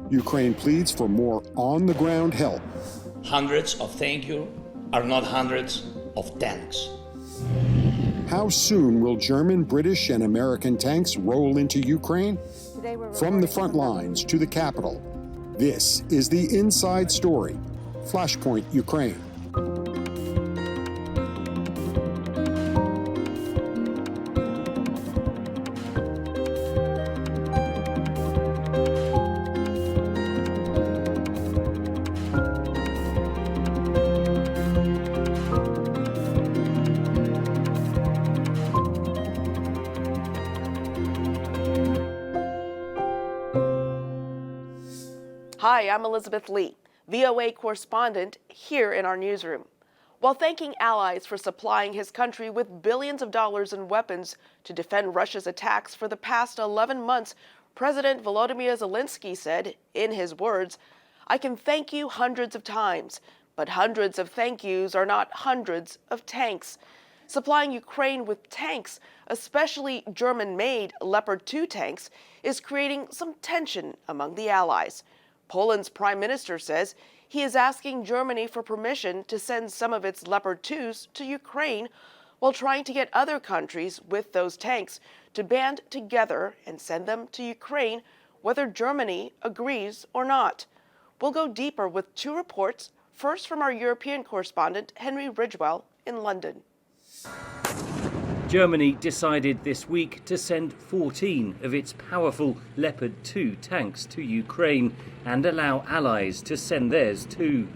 Ukraine pleads for more on-the-ground help. Hundreds of thank you are not hundreds of tanks. How soon will German, British, and American tanks roll into Ukraine? From the front lines to the capital, this is the Inside Story. Flashpoint, Ukraine. Hi, I'm Elizabeth Lee, VOA correspondent here in our newsroom. While thanking allies for supplying his country with billions of dollars in weapons to defend Russia's attacks for the past 11 months, President Volodymyr Zelensky said, in his words, "I can thank you hundreds of times, but hundreds of thank yous are not hundreds of tanks." Supplying Ukraine with tanks, especially German-made Leopard 2 tanks, is creating some tension among the allies. Poland's prime minister says he is asking Germany for permission to send some of its Leopard 2s to Ukraine, while trying to get other countries with those tanks to band together and send them to Ukraine, whether Germany agrees or not. We'll go deeper with two reports, first from our European correspondent, Henry Ridgwell, in London. Germany decided this week to send 14 of its powerful Leopard 2 tanks to Ukraine and allow allies to send theirs too.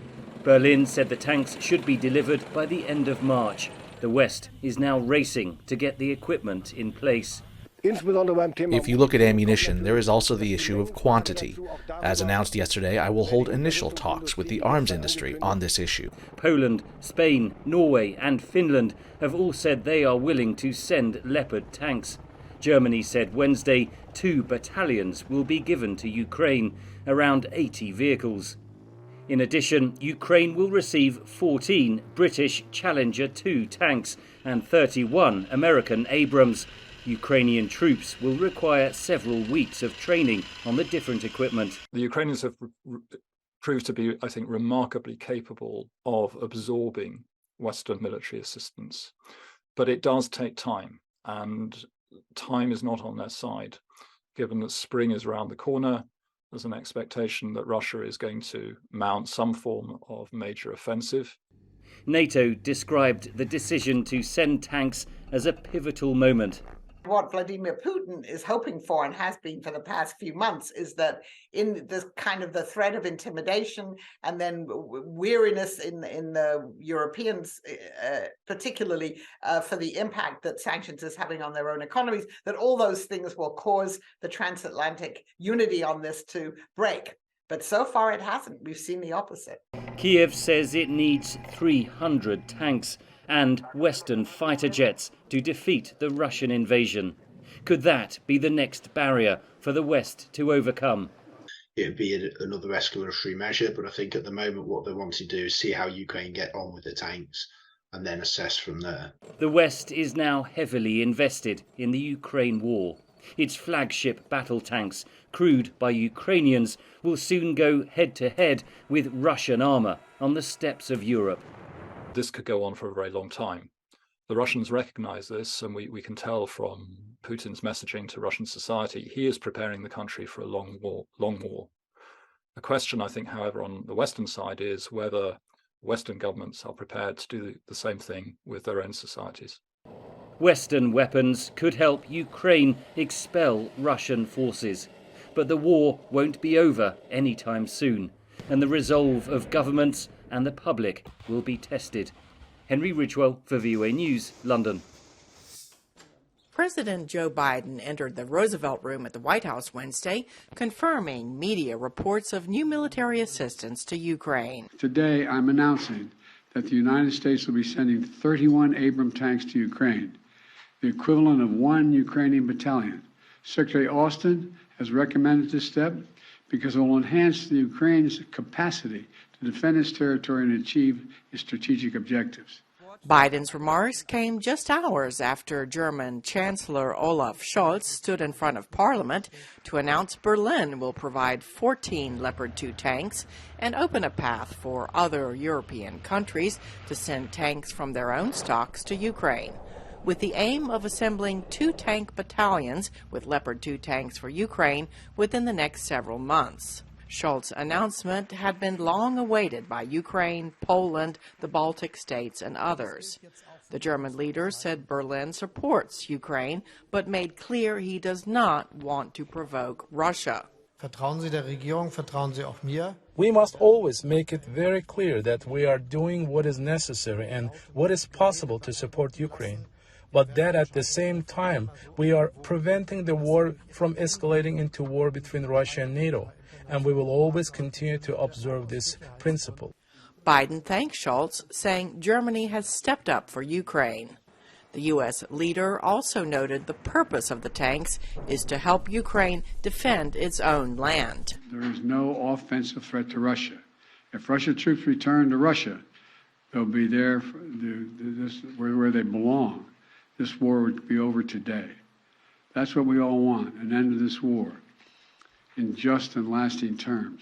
Berlin said the tanks should be delivered by the end of March. The West is now racing to get the equipment in place. If you look at ammunition, there is also the issue of quantity. As announced yesterday, I will hold initial talks with the arms industry on this issue. Poland, Spain, Norway and Finland have all said they are willing to send Leopard tanks. Germany said Wednesday 2 battalions will be given to Ukraine, around 80 vehicles. In addition, Ukraine will receive 14 British Challenger 2 tanks and 31 American Abrams. Ukrainian troops will require several weeks of training on the different equipment. The Ukrainians have proved to be, I think, remarkably capable of absorbing Western military assistance. But it does take time, and time is not on their side. Given that spring is around the corner, there's an expectation that Russia is going to mount some form of major offensive. NATO described the decision to send tanks as a pivotal moment. What Vladimir Putin is hoping for, and has been for the past few months, is that in this kind of the threat of intimidation and then weariness in the Europeans, particularly for the impact that sanctions is having on their own economies, that all those things will cause the transatlantic unity on this to break. But so far it hasn't. We've seen the opposite. Kiev says it needs 300 tanks and Western fighter jets to defeat the Russian invasion. Could that be the next barrier for the West to overcome? It would be another escalatory measure, but I think at the moment what they want to do is see how Ukraine get on with the tanks and then assess from there. The West is now heavily invested in the Ukraine war. Its flagship battle tanks, crewed by Ukrainians, will soon go head-to-head with Russian armour on the steppes of Europe. This could go on for a very long time. The Russians recognize this, and we can tell from Putin's messaging to Russian society, he is preparing the country for a long war. The question, I think, however, on the Western side is whether Western governments are prepared to do the same thing with their own societies. Western weapons could help Ukraine expel Russian forces. But the war won't be over anytime soon, and the resolve of governments and the public will be tested. Henry Ridgwell for VOA News, London. President Joe Biden entered the Roosevelt Room at the White House Wednesday, confirming media reports of new military assistance to Ukraine. Today, I'm announcing that the United States will be sending 31 Abrams tanks to Ukraine, the equivalent of 1 Ukrainian battalion. Secretary Austin has recommended this step because it will enhance the Ukraine's capacity to defend its territory and achieve its strategic objectives. Biden's remarks came just hours after German Chancellor Olaf Scholz stood in front of Parliament to announce Berlin will provide 14 Leopard 2 tanks and open a path for other European countries to send tanks from their own stocks to Ukraine, with the aim of assembling 2 tank battalions with Leopard 2 tanks for Ukraine within the next several months. Scholz's announcement had been long awaited by Ukraine, Poland, the Baltic states, and others. The German leader said Berlin supports Ukraine, but made clear he does not want to provoke Russia. Vertrauen Sie der Regierung, vertrauen Sie auch mir. We must always make it very clear that we are doing what is necessary and what is possible to support Ukraine, but that at the same time we are preventing the war from escalating into war between Russia and NATO. And we will always continue to observe this principle. Biden thanked Scholz, saying Germany has stepped up for Ukraine. The U.S. leader also noted the purpose of the tanks is to help Ukraine defend its own land. There is no offensive threat to Russia. If Russian troops return to Russia, they'll be there where they belong. This war would be over today. That's what we all want, an end to this war, in just and lasting terms.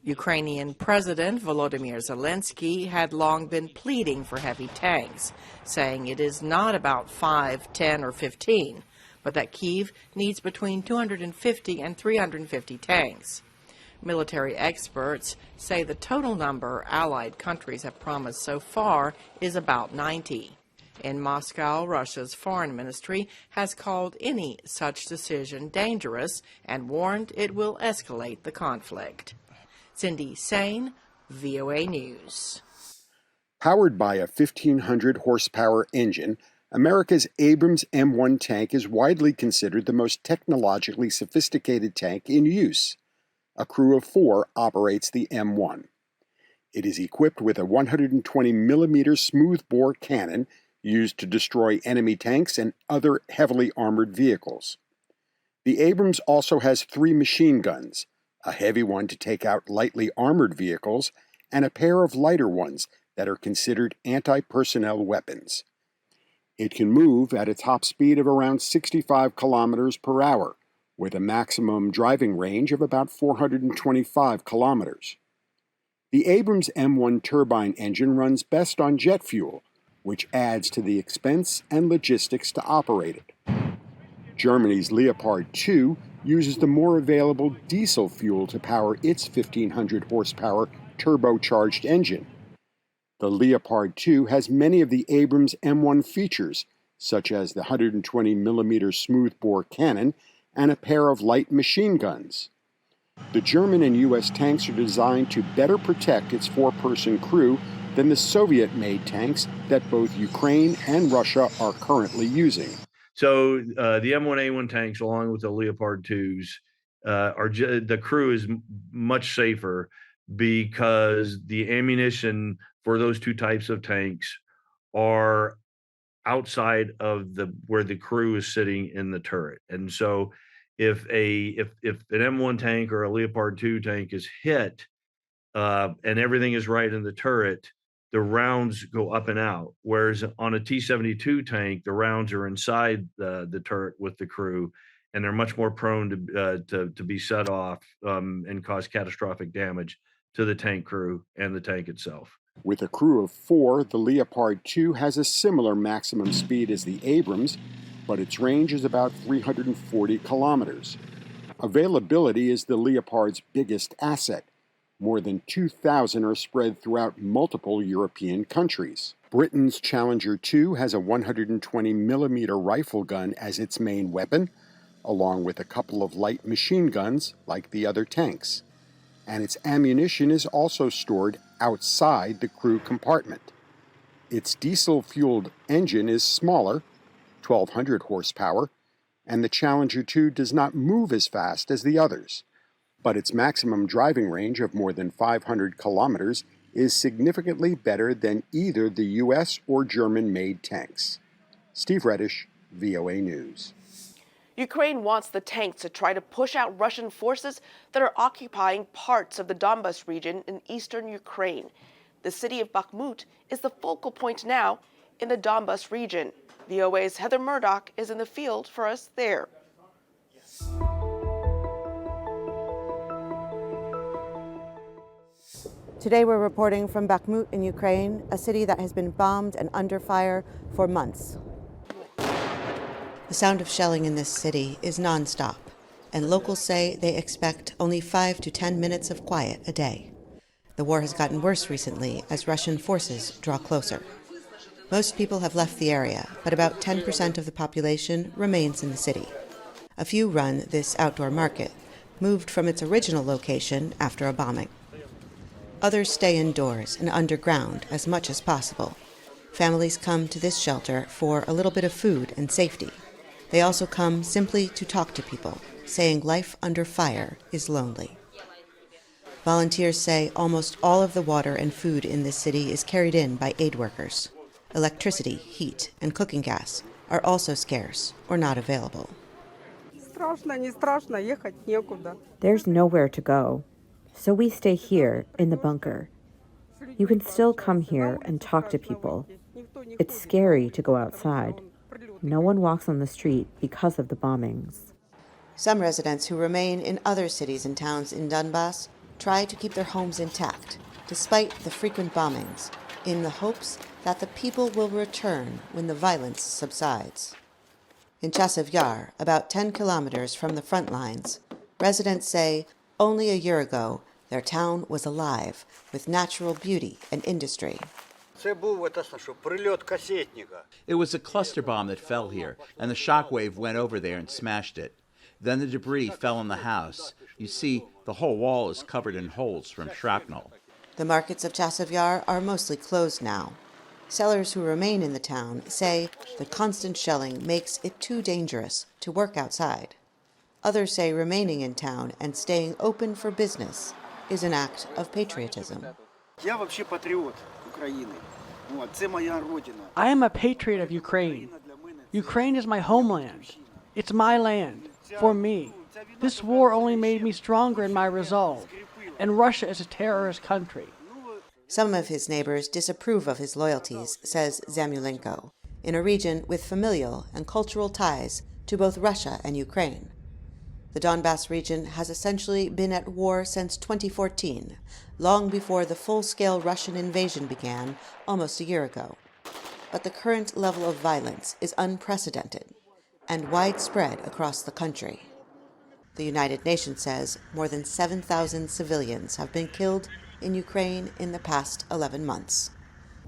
Ukrainian President Volodymyr Zelensky had long been pleading for heavy tanks, saying it is not about 5, 10, or 15, but that Kyiv needs between 250 and 350 tanks. Military experts say the total number Allied countries have promised so far is about 90. In Moscow, Russia's foreign ministry has called any such decision dangerous and warned it will escalate the conflict. Cindy Sain, VOA News. Powered by a 1,500 horsepower engine, America's Abrams M1 tank is widely considered the most technologically sophisticated tank in use. A crew of 4 operates the M1. It is equipped with a 120mm smoothbore cannon used to destroy enemy tanks and other heavily armored vehicles. The Abrams also has 3 machine guns, a heavy one to take out lightly armored vehicles, and a pair of lighter ones that are considered anti-personnel weapons. It can move at a top speed of around 65 kilometers per hour, with a maximum driving range of about 425 kilometers. The Abrams M1 turbine engine runs best on jet fuel, which adds to the expense and logistics to operate it. Germany's Leopard 2 uses the more available diesel fuel to power its 1,500 horsepower turbocharged engine. The Leopard 2 has many of the Abrams M1 features, such as the 120mm smoothbore cannon and a pair of light machine guns. The German and U.S. tanks are designed to better protect its 4-person crew than the Soviet-made tanks that both Ukraine and Russia are currently using. So the M1A1 tanks, along with the Leopard 2s, the crew is much safer because the ammunition for those 2 types of tanks are outside of where the crew is sitting in the turret. And so if an M1 tank or a Leopard 2 tank is hit and everything is right in the turret, the rounds go up and out. Whereas on a T-72 tank, the rounds are inside the turret with the crew, and they're much more prone to be set off and cause catastrophic damage to the tank crew and the tank itself. With a crew of 4, the Leopard 2 has a similar maximum speed as the Abrams, but its range is about 340 kilometers. Availability is the Leopard's biggest asset. More than 2,000 are spread throughout multiple European countries. Britain's Challenger 2 has a 120mm rifle gun as its main weapon, along with a couple of light machine guns like the other tanks. And its ammunition is also stored outside the crew compartment. Its diesel-fueled engine is smaller, 1,200 horsepower, and the Challenger 2 does not move as fast as the others. But its maximum driving range of more than 500 kilometers is significantly better than either the U.S. or German-made tanks. Steve Reddish, VOA News. Ukraine wants the tanks to try to push out Russian forces that are occupying parts of the Donbas region in eastern Ukraine. The city of Bakhmut is the focal point now in the Donbas region. VOA's Heather Murdoch is in the field for us there. Today we're reporting from Bakhmut in Ukraine, a city that has been bombed and under fire for months. The sound of shelling in this city is nonstop, and locals say they expect only 5 to 10 minutes of quiet a day. The war has gotten worse recently as Russian forces draw closer. Most people have left the area, but about 10% of the population remains in the city. A few run this outdoor market, moved from its original location after a bombing. Others stay indoors and underground as much as possible. Families come to this shelter for a little bit of food and safety. They also come simply to talk to people, saying life under fire is lonely. Volunteers say almost all of the water and food in this city is carried in by aid workers. Electricity, heat, and cooking gas are also scarce or not available. There's nowhere to go, so we stay here in the bunker. You can still come here and talk to people. It's scary to go outside. No one walks on the street because of the bombings. Some residents who remain in other cities and towns in Donbas try to keep their homes intact, despite the frequent bombings, in the hopes that the people will return when the violence subsides. In Chasiv Yar, about 10 kilometers from the front lines, residents say only a year ago their town was alive with natural beauty and industry. It was a cluster bomb that fell here, and the shockwave went over there and smashed it. Then the debris fell on the house. You see, the whole wall is covered in holes from shrapnel. The markets of Chasiv Yar are mostly closed now. Sellers who remain in the town say the constant shelling makes it too dangerous to work outside. Others say remaining in town and staying open for business is an act of patriotism. I am a patriot of Ukraine. Ukraine is my homeland. It's my land, for me. This war only made me stronger in my resolve, and Russia is a terrorist country. Some of his neighbors disapprove of his loyalties, says Zamulenko, in a region with familial and cultural ties to both Russia and Ukraine. The Donbas region has essentially been at war since 2014, long before the full-scale Russian invasion began almost a year ago. But the current level of violence is unprecedented and widespread across the country. The United Nations says more than 7,000 civilians have been killed in Ukraine in the past 11 months.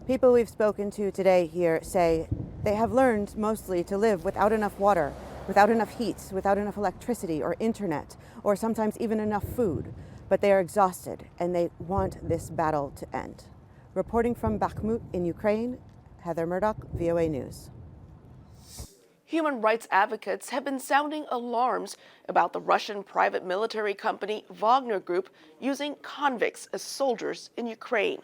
People we've spoken to today here say they have learned mostly to live without enough water, without enough heat, without enough electricity or internet, or sometimes even enough food. But they are exhausted and they want this battle to end. Reporting from Bakhmut in Ukraine, Heather Murdoch, VOA News. Human rights advocates have been sounding alarms about the Russian private military company Wagner Group using convicts as soldiers in Ukraine.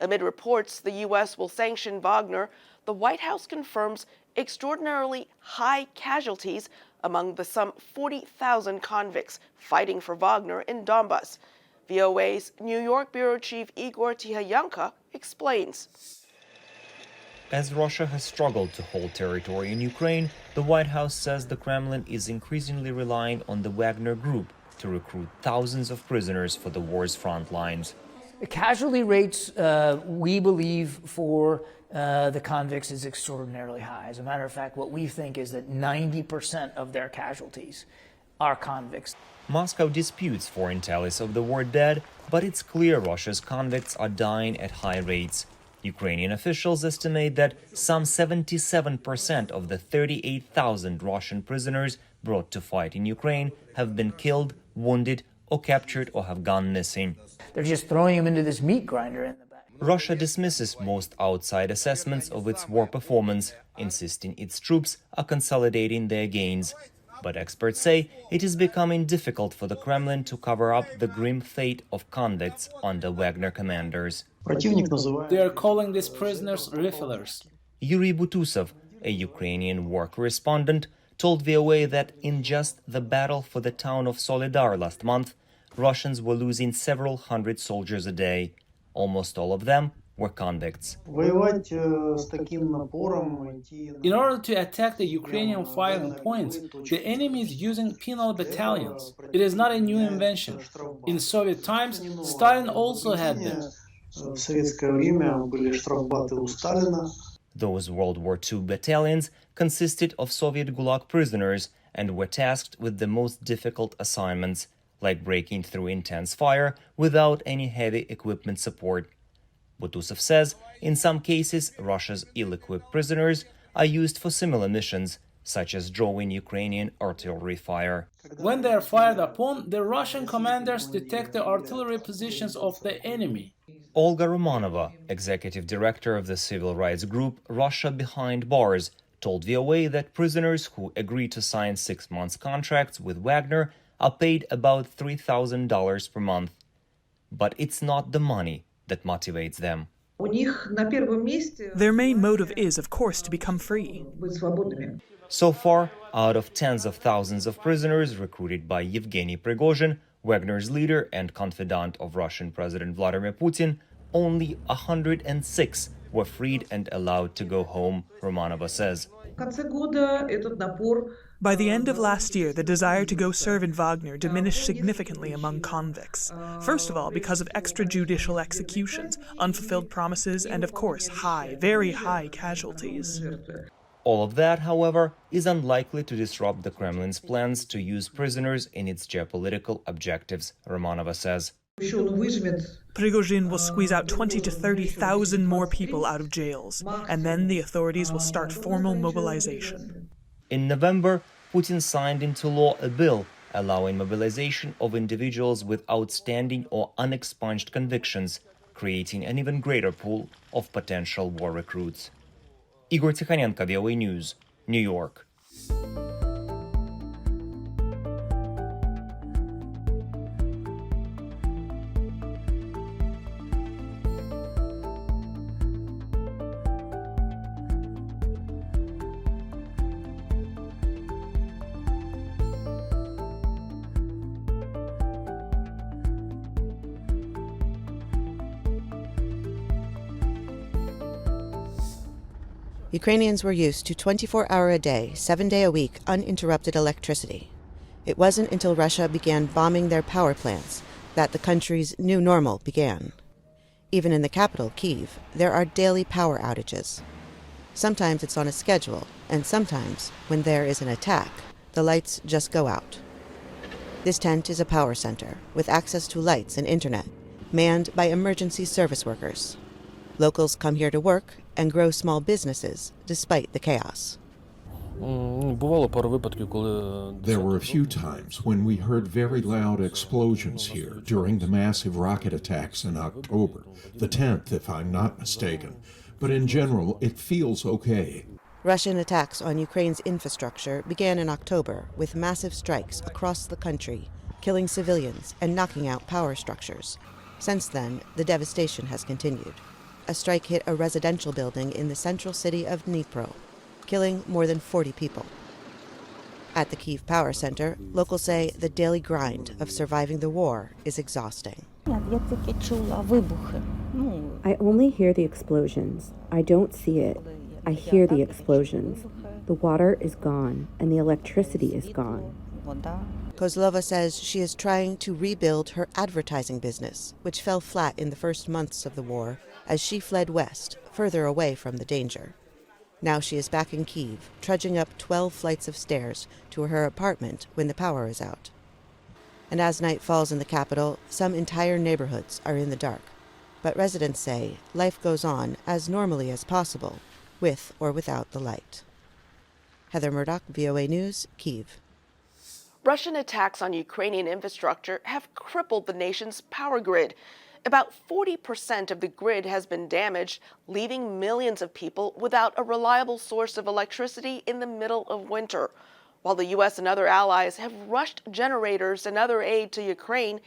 Amid reports the U.S. will sanction Wagner, the White House confirms extraordinarily high casualties among the some 40,000 convicts fighting for Wagner in Donbas. VOA's New York Bureau Chief Igor Tihayanka explains. As Russia has struggled to hold territory in Ukraine, the White House says the Kremlin is increasingly relying on the Wagner Group to recruit thousands of prisoners for the war's front lines. The casualty rates, we believe, for the convicts is extraordinarily high. As a matter of fact, what we think is that 90% of their casualties are convicts. Moscow disputes foreign tallies of the war dead, but it's clear Russia's convicts are dying at high rates. Ukrainian officials estimate that some 77% of the 38,000 Russian prisoners brought to fight in Ukraine have been killed, wounded, or captured or have gone missing. They're just throwing them into this meat grinder in the back. Russia dismisses most outside assessments of its war performance, insisting its troops are consolidating their gains. But experts say it is becoming difficult for the Kremlin to cover up the grim fate of convicts under Wagner commanders. They are calling these prisoners riflers. Yuri Butusov, a Ukrainian war correspondent, told VOA that in just the battle for the town of Solidar last month, Russians were losing several hundred soldiers a day. Almost all of them were convicts. In order to attack the Ukrainian firing points, the enemy is using penal battalions. It is not a new invention. In Soviet times, Stalin also had them. Those World War II battalions consisted of Soviet Gulag prisoners and were tasked with the most difficult assignments, like breaking through intense fire without any heavy equipment support. Butусов says in some cases Russia's ill-equipped prisoners are used for similar missions, such as drawing Ukrainian artillery fire. When they are fired upon, the Russian commanders detect the artillery positions of the enemy. Olga Romanova, executive director of the civil rights group Russia Behind Bars, told VOA that prisoners who agree to sign 6-month contracts with Wagner are paid about $3,000 per month. But it's not the money that motivates them. Their main motive is, of course, to become free. So far, out of tens of thousands of prisoners recruited by Yevgeny Prigozhin, Wagner's leader and confidant of Russian President Vladimir Putin, only 106 were freed and allowed to go home, Romanova says. By the end of last year, the desire to go serve in Wagner diminished significantly among convicts. First of all, because of extrajudicial executions, unfulfilled promises, and of course, very high casualties. All of that, however, is unlikely to disrupt the Kremlin's plans to use prisoners in its geopolitical objectives, Romanova says. Prigozhin will squeeze out 20 to 30,000 more people out of jails, and then the authorities will start formal mobilization. In November, Putin signed into law a bill allowing mobilization of individuals with outstanding or unexpunged convictions, creating an even greater pool of potential war recruits. Igor Tikhanenko, VOA News, New York. Ukrainians were used to 24-hour-a-day, 7-day-a-week, uninterrupted electricity. It wasn't until Russia began bombing their power plants that the country's new normal began. Even in the capital, Kyiv, there are daily power outages. Sometimes it's on a schedule, and sometimes, when there is an attack, the lights just go out. This tent is a power center, with access to lights and internet, manned by emergency service workers. Locals come here to work and grow small businesses despite the chaos. There were a few times when we heard very loud explosions here during the massive rocket attacks in October, the 10th if I'm not mistaken, but in general it feels okay. Russian attacks on Ukraine's infrastructure began in October with massive strikes across the country, killing civilians and knocking out power structures. Since then, the devastation has continued. A strike hit a residential building in the central city of Dnipro, killing more than 40 people. At the Kyiv Power Center, locals say the daily grind of surviving the war is exhausting. I only hear the explosions. I don't see it. I hear the explosions. The water is gone, and the electricity is gone. Kozlova says she is trying to rebuild her advertising business, which fell flat in the first months of the war as she fled west, further away from the danger. Now she is back in Kyiv, trudging up 12 flights of stairs to her apartment when the power is out. And as night falls in the capital, some entire neighborhoods are in the dark. But residents say life goes on as normally as possible, with or without the light. Heather Murdoch, VOA News, Kyiv. Russian attacks on Ukrainian infrastructure have crippled the nation's power grid. About 40% of the grid has been damaged, leaving millions of people without a reliable source of electricity in the middle of winter. While the U.S. and other allies have rushed generators and other aid to Ukraine,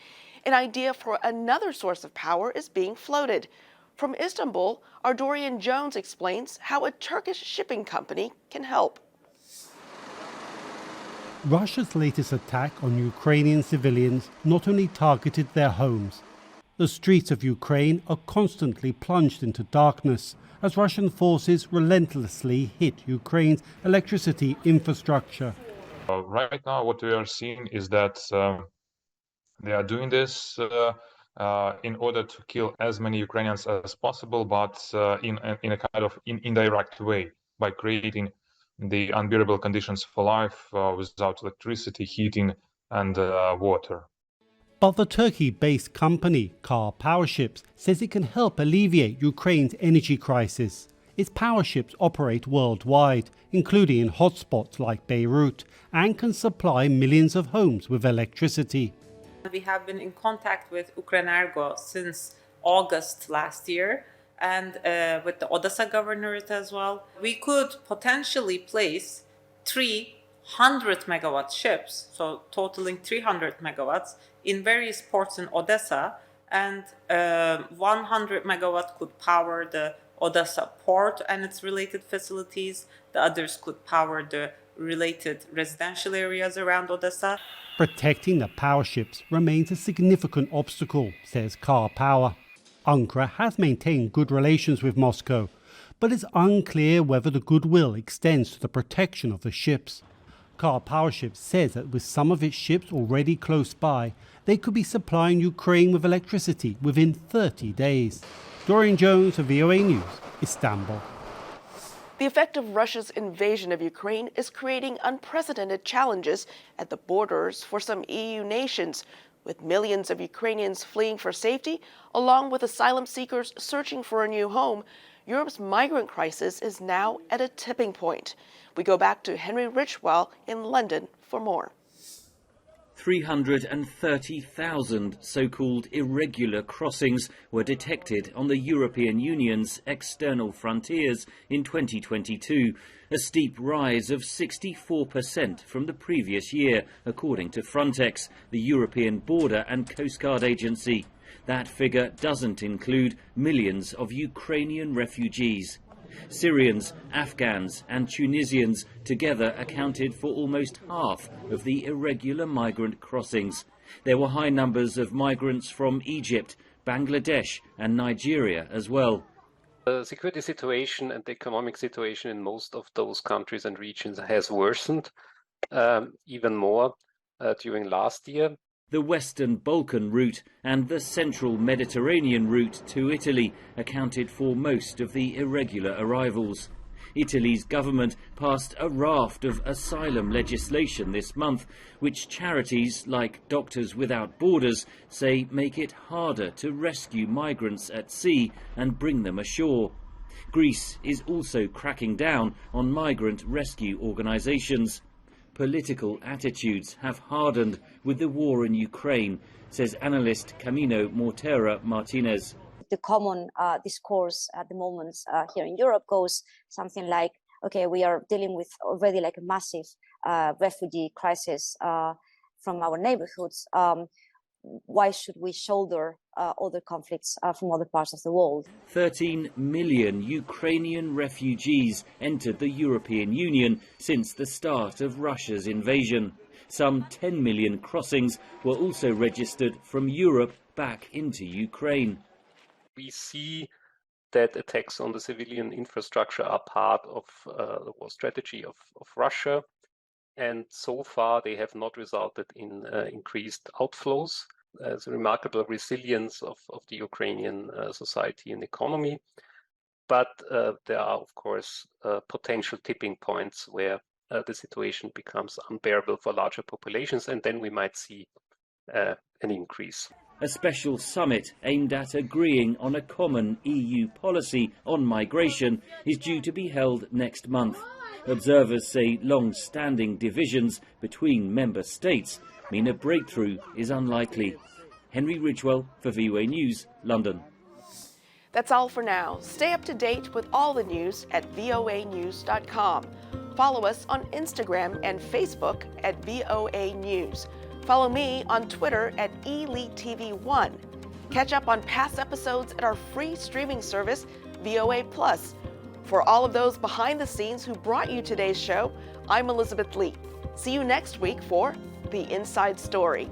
an idea for another source of power is being floated. From Istanbul, our Dorian Jones explains how a Turkish shipping company can help. Russia's latest attack on Ukrainian civilians not only targeted their homes, The streets of Ukraine are constantly plunged into darkness as Russian forces relentlessly hit Ukraine's electricity infrastructure. Right now, what we are seeing is that they are doing this in order to kill as many Ukrainians as possible, but in a kind of indirect way, by creating the unbearable conditions for life without electricity, heating, and water. But the Turkey-based company, Car Powerships, says it can help alleviate Ukraine's energy crisis. Its power ships operate worldwide, including in hotspots like Beirut, and can supply millions of homes with electricity. We have been in contact with Ukrenergo since August last year, and with the Odessa governorate as well. We could potentially place 300 megawatt ships, so totaling 300 megawatts, in various ports in Odessa, and 100 megawatt could power the Odessa port and its related facilities. The others could power the related residential areas around Odessa. Protecting the power ships remains a significant obstacle, says Car Power. Ankara has maintained good relations with Moscow, but it's unclear whether the goodwill extends to the protection of the ships. Car Powerships says that with some of its ships already close by, they could be supplying Ukraine with electricity within 30 days. Dorian Jones for VOA News, Istanbul. The effect of Russia's invasion of Ukraine is creating unprecedented challenges at the borders for some EU nations, with millions of Ukrainians fleeing for safety, along with asylum seekers searching for a new home. Europe's migrant crisis is now at a tipping point. We go back to Henry Richwell in London for more. 330,000 so-called irregular crossings were detected on the European Union's external frontiers in 2022, a steep rise of 64% from the previous year, according to Frontex, the European Border and Coast Guard Agency. That figure doesn't include millions of Ukrainian refugees. Syrians, Afghans and Tunisians together accounted for almost half of the irregular migrant crossings. There were high numbers of migrants from Egypt, Bangladesh and Nigeria as well. The security situation and the economic situation in most of those countries and regions has worsened even more during last year. The Western Balkan route and the Central Mediterranean route to Italy accounted for most of the irregular arrivals. Italy's government passed a raft of asylum legislation this month, which charities like Doctors Without Borders say make it harder to rescue migrants at sea and bring them ashore. Greece is also cracking down on migrant rescue organisations. Political attitudes have hardened with the war in Ukraine, says analyst Camino Mortera Martinez. The common discourse at the moment here in Europe goes something like, okay, we are dealing with already like a massive refugee crisis from our neighborhoods. Why should we shoulder other conflicts from other parts of the world? 13 million Ukrainian refugees entered the European Union since the start of Russia's invasion. Some 10 million crossings were also registered from Europe back into Ukraine. We see that attacks on the civilian infrastructure are part of the war strategy of Russia. And so far, they have not resulted in increased outflows. There's a remarkable resilience of the Ukrainian society and economy. But there are, of course, potential tipping points where the situation becomes unbearable for larger populations, and then we might see an increase. A special summit aimed at agreeing on a common EU policy on migration is due to be held next month. Observers say long-standing divisions between member states mean a breakthrough is unlikely. Henry Ridgewell for VOA News, London. That's all for now. Stay up to date with all the news at voanews.com. Follow us on Instagram and Facebook at VOA News. Follow me on Twitter at ELITV1. Catch up on past episodes at our free streaming service, VOA Plus. For all of those behind the scenes who brought you today's show, I'm Elizabeth Lee. See you next week for The Inside Story.